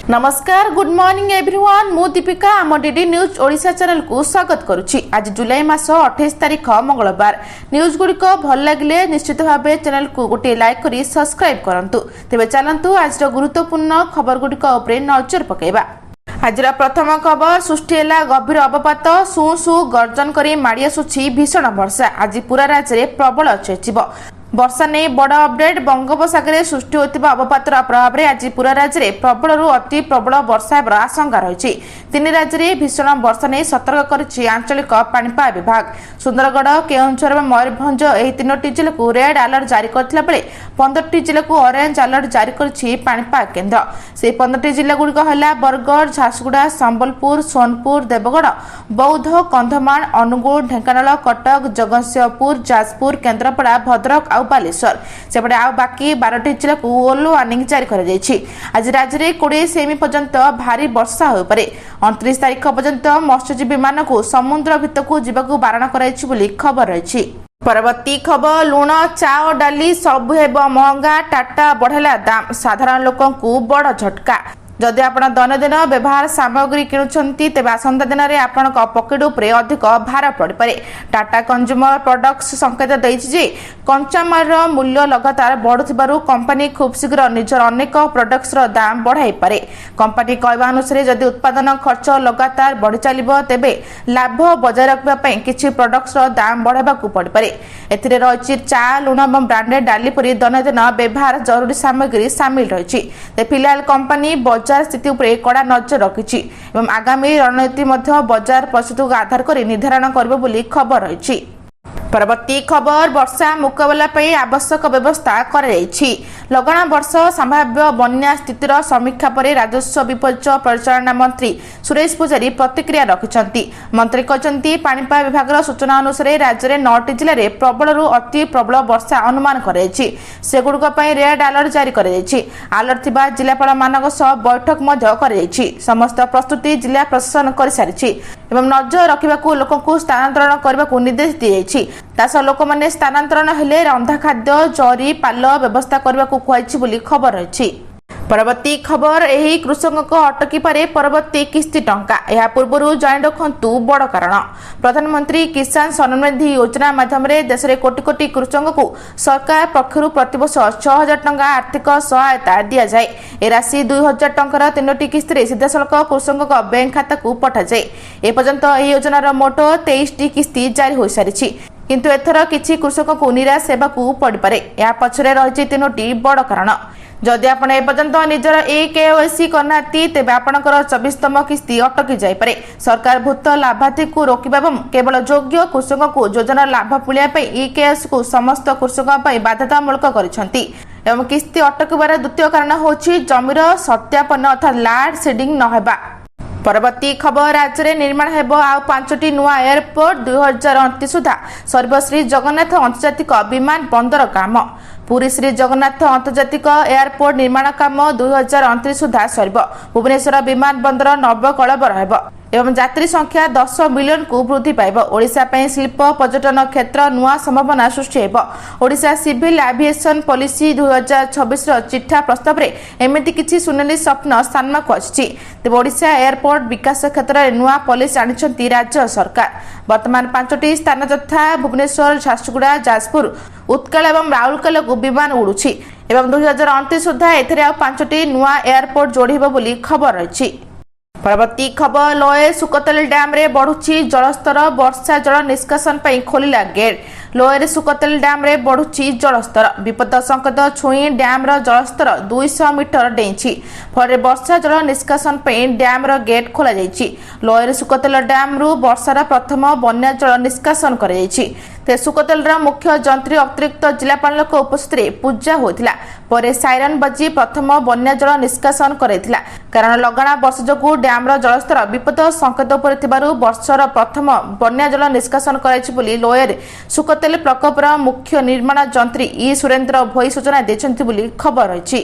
नमस्कार good morning everyone मु दीपिका आम डीडी न्यूज ओडिशा चैनल को स्वागत करुच्ची। आज जुलाई मास 28 तारिख मंगलवार। न्यूज गुड़िक भल लगे निश्चित भाव चैनल को गोटे लाइक करी सब्सक्राइब करंतु। तेबे चलंतु आज गुरुत्वपूर्ण खबर गुड़िक उपरे नजर पकेबा। आज प्रथम खबर सृष्टि है गभीर अवपात सु सु गर्जन करी माड़ी आसुछि भीषण वर्षा। आज पूरा राज्य में प्रबल चेचिब वर्षा नहीं बड़ अपडेट। बंगोपसागर सृष्टि होता अवपातर प्रभाव में आज पूरा राज्य में प्रबल अति प्रबल वर्षा आशंका रही। तीन राज्य में भीषण वर्षा नहीं सतर्क करिछि आंचलिक पाणीपाग विभाग। सुंदरगढ़ केउंझर और मयूरभंज यह तीनोटी जिले को रेड अलर्ट जारी करथिला बेले 15टी जिले को ऑरेंज अलर्ट जारी करिछि पाणीपाग केन्द्र। से 15टी जिला गुड़िक है बरगढ़, झारसुगुड़ा, संबलपुर, सोनपुर, देवगढ़, बौद्ध, कंधमाल, अनुगुल, ढेंकानाल, कटक, जगतसिंहपुर, जाजपुर, केन्द्रापड़ा, भद्रक और बालेश्वर। सेपटे आ बाकी 12टी जिला को येलो वार्निंग जारी कर आज राज्य में 20 सेमी पर्यंत भारी वर्षा हो पारे। 29 तारिख पर्यंत मत्स्यजीवी मानक समुद्र भितरक जावाक बारण कर खबर रही। परवर्ती खबर लुण चा और डाली सबु हेब महंगा। टाटा बढ़ेला दाम साधारण लोकंकु बड़ झटका। जदि आप दैनंदिन व्यवहार सामग्री किणुछंती तेबे आसंता दिन में आपण पकेट उपरे अधिक भार पड़ पारे। टाटा कंज्यूमर प्रोडक्ट्स संकेत देछि जे कंचामाल मूल्य लगातार बढ़ुथिबारु कंपनी खूब शीघ्र निजर अनेक प्रोडक्ट्स दाम बढ़ाई पारे। कंपनी कहवा अनुसार जदि उत्पादन खर्च लगातार बढ़ी चलिबो तेबे लाभ बजाय रखबा पई किछि प्रोडक्ट्स दाम बढ़ाइबाकू पड़ पारे। एथिरे रहिछि चा, लुण और ब्रांडेड डाली परि दैनंदिन व्यवहार जरूरी सामग्री शामिल रहिछि। फिलहाल कंपनी बाजार स्थिति उपरे कड़ा नजर रखिछि एवं आगामी रणनीति मध्य बाजार परिस्थिति को आधार कर निर्धारण करबो बोली खबर रहिछि। परवर्ती खबर वर्षा मुकाबला पे आवश्यक व्यवस्था कराଯାଇଛି। लगाण वर्ष संभाव्य बन्या स्थितिर समीक्षा पर राजस्व विपर्य परिचालना मंत्री सुरेश पुजारी प्रतिक्रिया रखिछंती। मंत्री कहते पाणीपाग विभाग सूचना अनुसार राज्य में 9टी जिले में प्रबल अति प्रबल वर्षा अनुमान कराଯାଇଛି। सेगुड़िक रेड अलर्ट जारी कराଯାଇଛି। अलर्ट थिबा जिलापाल मानक सह बैठक मध्य कराଯାଇଛି। समस्त प्रस्तुति जिला प्रशासन कर सारिछि एवं नजर रखिबाकू लोकंकु स्थानांतरण करबाकू निर्देश दियाଯାଇଛି। तासह लोक माने स्थानांतरण हेले रंधा खाद्य जरी पाल व्यवस्था करबाकू कहछि बोली खबर रही। परवर्ती खबर एही कृषक अटकी पारे परवर्ती किस्ती टंका। यह पूर्व जाणी रखु बड़ कारण प्रधानमंत्री किसान सम्मान निधि योजना माध्यम देश में कोटी कोटी कृषक को सरकार पक्षर प्रतिवर्ष 6,000 टंका आर्थिक सहायता दि जाए। ए राशि 2,000 टंकार 3टी किस्ती सीधा सड़क कृषक बैंक खाता को पठा जाए। एपर्यंत यह योजनार मोट 23टी किस्ती जारी हो सारी किंतु एथर किछि कृषक को निराश हेबाकू पड़ पारे। या पछरे रहिछि 3टी बड़ कारण। जदि आपण एपर्यंत निजर KYC करना तेबे आपणकर 24तम किस्ती अटकी जाय पारे। सरकार भूत लाभार्थी को रोकिबा एवं केवल योग्य कृषक को योजना लाभ पुलिया KYC को समस्त कृषक बाध्यतामूलक करिसेंती एवं किस्ती अटकबार द्वितीय कारण होछि जमीर सत्यापन अर्थात लैंड सीडिंग न हेबा। परवर्ती खबर राज्य में निर्माण हेब आ 5टी नुआ एयरपोर्ट 2029 सुधा सर्व श्री जगन्नाथ अंतर्जातिक विमान बंदर काम। पुरी श्री जगन्नाथ अंतर्जातिक एयरपोर्ट निर्माण काम 2029 सुधा सर्व। भुवनेश्वर विमान बंदर नवकलबर हेब एवं यात्री संख्या 10 मिलियन को वृद्धि पाइब। ओडिशा पई शिल्प पर्यटन क्षेत्र नुआ संभावना सृष्टि हेब। ओडिशा सिविल एविएशन पॉलिसी 2026 चिठा प्रस्ताव रे एमिति किछि सुनेली स्वप्न स्थान को आछि। तेबे ओडिशा एयरपोर्ट विकास क्षेत्र में नुआ पॉलिसी आनिछंती राज्य सरकार। वर्तमान 5टी स्थान तथा भुवनेश्वर, झारसुगुड़ा, जाजपुर, उत्कल एवं राउरकेला को विमान उड़ुछि एवं 2029 सुधा एथिरे आ 5टी नुआ एयरपोर्ट जोड़िब बोली खबर रही। परवर्ती खबर लोए सुकतेल डैम रे बढ़ुची जलस्तर। वर्षा जल निष्कासन पर खोलिला गेट। लोएर सुकतेल डैम रे बढ़ुची जलस्तर। विपद संकेत छुई डैम रो जलस्तर 200 मीटर डेइछि। फल वर्षा जल निष्कासन पर डैम रो गेट खोला जाइछि। लोएर सुकतेल डैम रु वर्षार प्रथम बन्या जल निष्कासन कर जाइछि। सुकतेल मुख्य जंत्री अतिरिक्त जिलापाल उपस्थित पूजा होता पर साइरन बजी प्रथम बन्या जल निष्कासन करथिला। कारण लगाण वर्ष जो डैम रो जलस्तर विपद संकेत पर वर्षर प्रथम बन्या जल निष्कासन कर लोयर सुकतेल प्रकल्पर मुख्य निर्माण जंत्री ई सुरेंद्र भोई सूचना देछंती बोली खबर रही।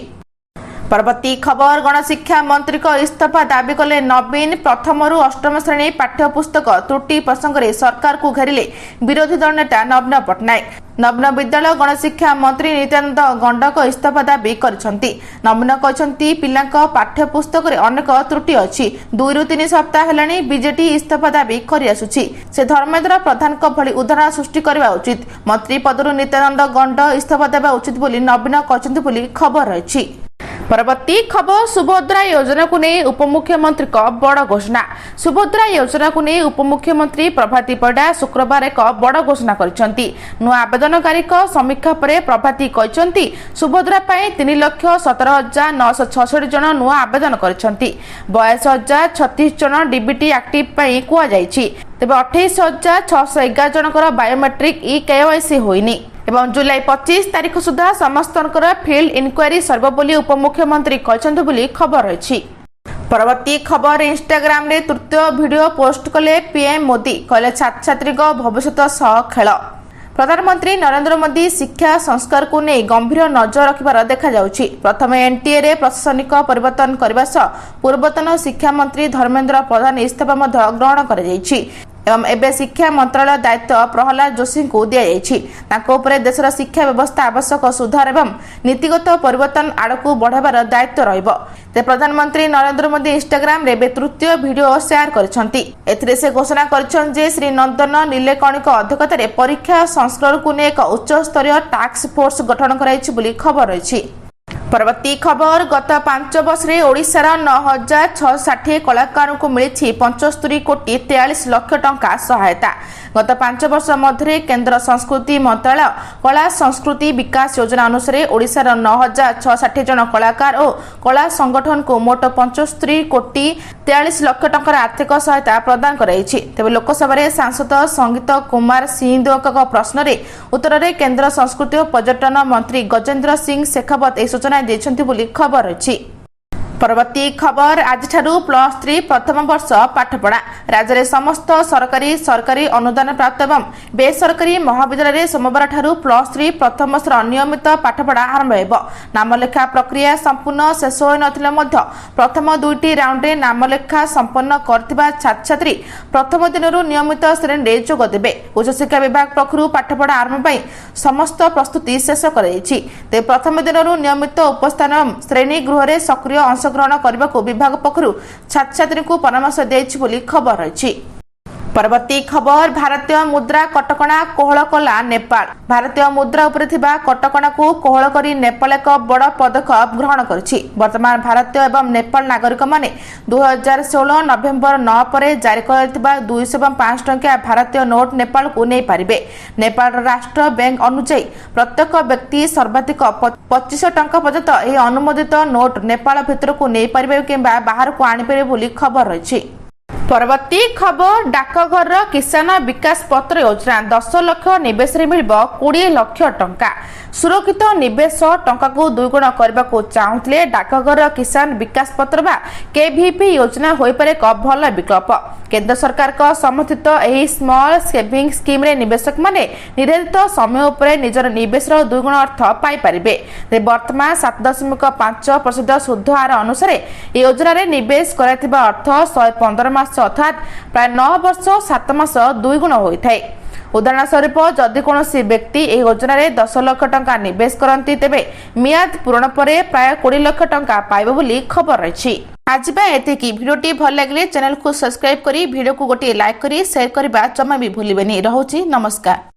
परवर्ती खबर गणशिक्षा मंत्री को इस्तीफा दाबी कले नवीन प्रथम रु अष्टम श्रेणी पाठ्यपुस्तक त्रुटि प्रसंग में सरकार को घेरिले विरोधी दल नेता नवीन पट्टनायक। नवीन विद्यालय गणशिक्षा मंत्री नित्यानंद गंडक इस्तीफा दाबी करिसेंती। नवीन कहते पिलांक पाठ्यपुस्तक रे अनेक त्रुटि अछि। 2 रु 3 सप्ताह हेलानी बीजेटी इस्तीफा दाबी करि आसुछि। से धर्मेंद्र प्रधान को भली उदाहरण सृष्टि करबा उचित। मंत्री पदरु नित्यानंद गंड इस्तीफा देबा उचित बोली नवीन कहते बोली खबर रही। परवर्ती खबर सुभद्रा योजना को नहीं उपमुख्यमंत्री को बड़ घोषणा। सुभद्रा योजना को नहीं उपमुख्यमंत्री प्रभाती परिडा शुक्रवार एक बड़ घोषणा करिसेंती। नुआ आवेदनकारी को समीक्षा पर प्रभाती कहते सुभद्रा 3,17,966 जन नुआ आवेदन करिसेंती। 22,036 जन डीबीटी एक्टिव कहुआ तेज 28,611 जनकर बायोमेट्रिक केवाईसी होइनी एवं जुलाई 25 तारीख सुधा समस्त फील्ड इनक्वारी सर्व बोली उपमुख्यमंत्री कहते बोली खबर रही। परवर्ती खबर इंस्टाग्राम रे तृतीय वीडियो पोस्ट कले पीएम मोदी कहले छात्र छात्री भविष्य सह खेल। प्रधानमंत्री नरेंद्र मोदी शिक्षा संस्कार को नहीं गंभीर नजर रखिबार देखा जाउछि। प्रथम एनटीए रे प्रशासनिक परिवर्तन करबा सह पूर्वतन शिक्षा मंत्री धर्मेंद्र प्रधान इस्तीफा ग्रहण कर एवं एबे शिक्षा मंत्रालय दायित्व प्रहलाद जोशी को दिया। देशर शिक्षा व्यवस्था आवश्यक सुधार एवं नीतिगत परिवर्तन आड़कू बढ़ावार दायित्व रहिबो। प्रधानमंत्री नरेंद्र मोदी इंस्टाग्राम रे तृतीय वीडियो शेयर करिसेंती। एथिरे से घोषणा करिसेंती जे श्री नंदन नीलेकणिक अध्यक्षतार परीक्षा संस्करण को एक उच्च स्तरीय टास्क फोर्स गठन कराइछि बोली खबर रही। परवर्ती खबर गत 5 वर्ष में ओडिशार 9,660 कलाकार को मिली 75 कोटी 43 लाख टंका सहायता। गत 5 वर्ष मध्य केंद्र संस्कृति मंत्रालय कला संस्कृति विकास योजना अनुसार ओडिशार 9,660 जन कलाकार और कला संगठन को मोट 75 कोटी 43 लाख टंकार आर्थिक सहायता प्रदान कराइछि। तेबे लोकसभा सांसद संगीत कुमार सिंहदेव प्रश्न रे उत्तर में केंद्र संस्कृति और पर्यटन मंत्री गजेंद्र सिंह शेखावत यह सूचना देछंती बोली खबर अछि। परवर्ती खबर आज +3 प्रथम वर्ष पाठपढ़ा राज्य में समस्त सरकारी अनुदान प्राप्त एवं बेसरकारी महाविद्यालय सोमवार +3 प्रथम वर्ष अनियमित पाठपढ़ा आरंभ हो। नामलेखा प्रक्रिया संपूर्ण शेष हो न प्रथम 2टी राउंड में नामलेखा संपन्न करथिबा छात्र छात्री प्रथम दिन नियमित श्रेणी में जोग देबे। उच्चशिक्षा विभाग पक्षरु पाठपढ़ा आरंभ समस्त प्रस्तुति शेष कर प्रथम दिन नियमित उपस्थान श्रेणी गृह में सक्रिय अंशग्रहण करने को विभाग पक्षरु छात्र छात्री को परामर्श देछि बोली खबर रही। परवर्ती खबर भारतीय मुद्रा कटकणा कोहल कला नेपाल। भारतीय मुद्रा उपरे थिबा कटकणा को कोहल करी नेपाल एक बड़ पदक्षेप ग्रहण करछि। वर्तमान भारतीय एवं नेपाल नागरिक माने 2016 नवेम्बर 9 पर जारी करथिबा 200 एवं 5 टंकिया भारतीय नोट नेपाल को नहीं पारिबे। नेपाल राष्ट्र बैंक अनुसार प्रत्येक व्यक्ति सर्वाधिक 25 टंका पर्यंत यह अनुमोदित नोट नेपाल भीतर को नहीं पारिबे किंबा बाहर को आनी पारिबे बोली खबर रही। परवर्ती खबर डाकघर किसान विकास पत्र योजना 10 लाख निवेश मिल 20 लाख टंका। सुरक्षित निवेश टंका को 2 गुण करने को चाहूले डाकघर किसान विकास पत्र बा केवीपी योजना हो पारे एक भल विकल्प। केंद्र सरकार का समर्थित यह स्मॉल सेविंग स्कीम रे निवेशक माने निर्धारित समय उपर निजर निवेश 2 गुण अर्थ पाई परिबे। वर्तमान 7.5% सुध हार अनुसार योजना रे निवेश कराइथिबा अर्थ 115 मास अर्थात प्राय 9 वर्ष 7 मास 2 गुण होइथाय। उदाहरण स्वरूप जदि कौनसी व्यक्ति यह योजना रे 10 लाख टंका निवेश करती तेबे मियाद पूरण पर प्राय 20 लाख टंका पाइबे बोली खबर रही। आज एतिकी भिडियोटी भल लगे चैनल को सब्सक्राइब करी वीडियो को गोटे लाइक करी शेयर करबा जमा भी भूलिबेनी। रहउची नमस्कार।